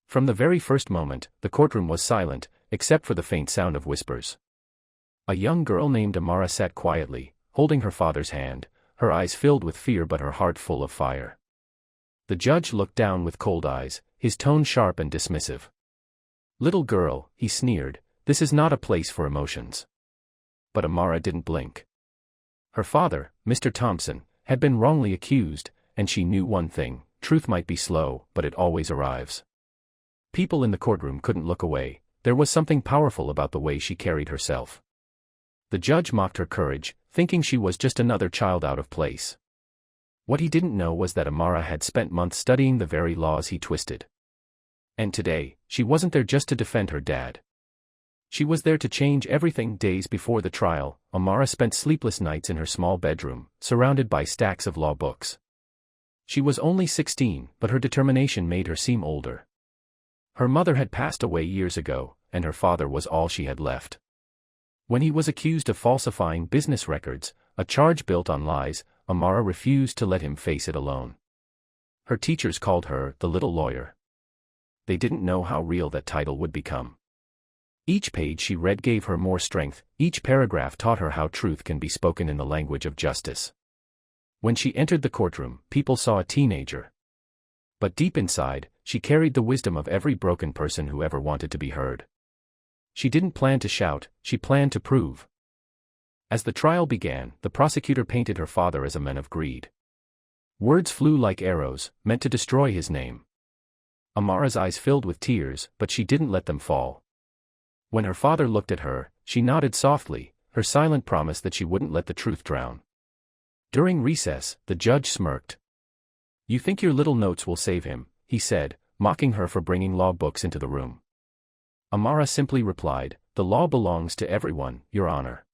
From the very first moment, the courtroom was silent, except for the faint sound of whispers. A young girl named Amara sat quietly, holding her father's hand, her eyes filled with fear but her heart full of fire. The judge looked down with cold eyes, his tone sharp and dismissive. "Little girl," he sneered, "this is not a place for emotions." But Amara didn't blink. Her father, Mr. Thompson, had been wrongly accused, and she knew one thing: truth might be slow, but it always arrives. People in the courtroom couldn't look away. There was something powerful about the way she carried herself. The judge mocked her courage, thinking she was just another child out of place. What he didn't know was that Amara had spent months studying the very laws he twisted. And today, she wasn't there just to defend her dad. She was there to change everything. Days before the trial, Amara spent sleepless nights in her small bedroom, surrounded by stacks of law books. She was only 16, but her determination made her seem older. Her mother had passed away years ago, and her father was all she had left. When he was accused of falsifying business records, a charge built on lies, Amara refused to let him face it alone. Her teachers called her the little lawyer. They didn't know how real that title would become. Each page she read gave her more strength, each paragraph taught her how truth can be spoken in the language of justice. When she entered the courtroom, people saw a teenager. But deep inside, she carried the wisdom of every broken person who ever wanted to be heard. She didn't plan to shout, she planned to prove. As the trial began, the prosecutor painted her father as a man of greed. Words flew like arrows, meant to destroy his name. Amara's eyes filled with tears, but she didn't let them fall. When her father looked at her, she nodded softly, her silent promise that she wouldn't let the truth drown. During recess, the judge smirked. "You think your little notes will save him," he said, mocking her for bringing law books into the room. Amara simply replied, "The law belongs to everyone, Your Honor."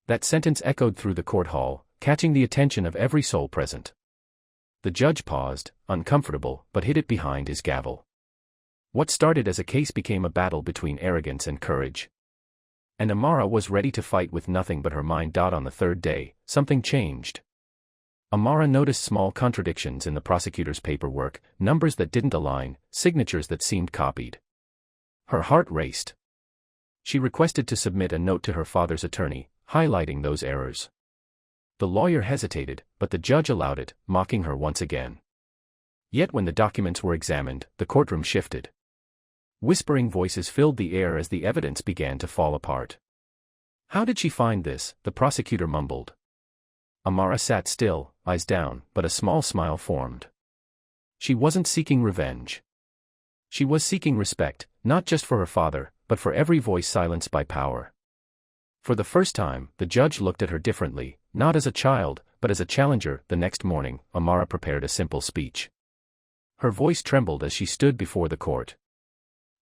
That sentence echoed through the court hall, catching the attention of every soul present. The judge paused, uncomfortable, but hid it behind his gavel. What started as a case became a battle between arrogance and courage. And Amara was ready to fight with nothing but her mind. On the third day, something changed. Amara noticed small contradictions in the prosecutor's paperwork, numbers that didn't align, signatures that seemed copied. Her heart raced. She requested to submit a note to her father's attorney, highlighting those errors. The lawyer hesitated, but the judge allowed it, mocking her once again. Yet when the documents were examined, the courtroom shifted. Whispering voices filled the air as the evidence began to fall apart. "How did she find this?" the prosecutor mumbled. Amara sat still, eyes down, but a small smile formed. She wasn't seeking revenge. She was seeking respect, not just for her father, but for every voice silenced by power. For the first time, the judge looked at her differently, not as a child, but as a challenger. The next morning, Amara prepared a simple speech. Her voice trembled as she stood before the court.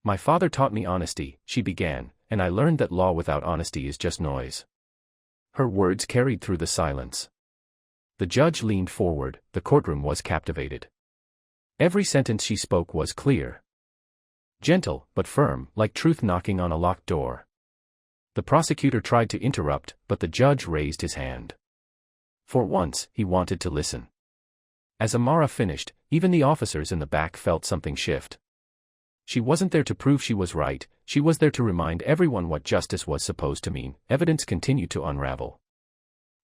"My father taught me honesty," she began, "and I learned that law without honesty is just noise." Her words carried through the silence. The judge leaned forward, the courtroom was captivated. Every sentence she spoke was clear. Gentle, but firm, like truth knocking on a locked door. The prosecutor tried to interrupt, but the judge raised his hand. For once, he wanted to listen. As Amara finished, even the officers in the back felt something shift. She wasn't there to prove she was right, she was there to remind everyone what justice was supposed to mean. Evidence continued to unravel.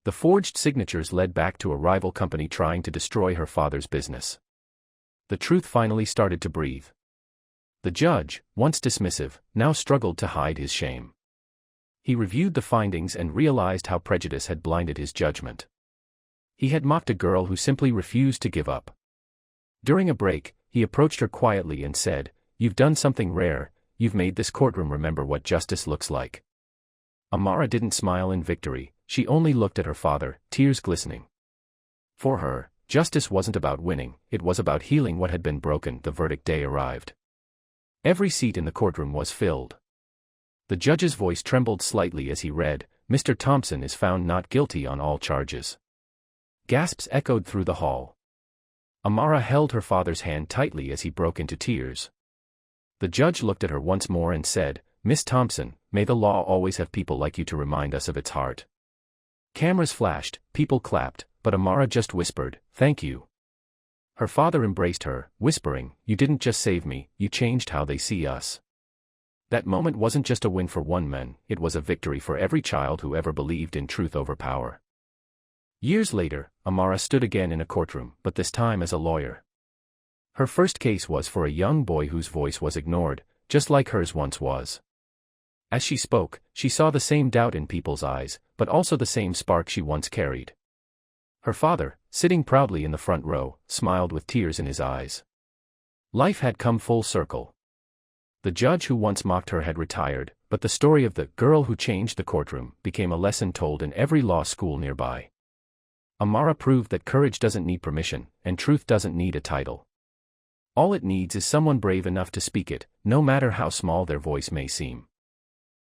The forged signatures led back to a rival company trying to destroy her father's business. The truth finally started to breathe. The judge, once dismissive, now struggled to hide his shame. He reviewed the findings and realized how prejudice had blinded his judgment. He had mocked a girl who simply refused to give up. During a break, he approached her quietly and said, "You've done something rare, you've made this courtroom remember what justice looks like." Amara didn't smile in victory, she only looked at her father, tears glistening. For her, justice wasn't about winning, it was about healing what had been broken. The verdict day arrived. Every seat in the courtroom was filled. The judge's voice trembled slightly as he read, "Mr. Thompson is found not guilty on all charges." Gasps echoed through the hall. Amara held her father's hand tightly as he broke into tears. The judge looked at her once more and said, "Miss Thompson, may the law always have people like you to remind us of its heart." Cameras flashed, people clapped, but Amara just whispered, "Thank you." Her father embraced her, whispering, "You didn't just save me, you changed how they see us." That moment wasn't just a win for one man, it was a victory for every child who ever believed in truth over power. Years later, Amara stood again in a courtroom, but this time as a lawyer. Her first case was for a young boy whose voice was ignored, just like hers once was. As she spoke, she saw the same doubt in people's eyes, but also the same spark she once carried. Her father, sitting proudly in the front row, smiled with tears in his eyes. Life had come full circle. The judge who once mocked her had retired, but the story of the girl who changed the courtroom became a lesson told in every law school nearby. Amara proved that courage doesn't need permission, and truth doesn't need a title. All it needs is someone brave enough to speak it, no matter how small their voice may seem.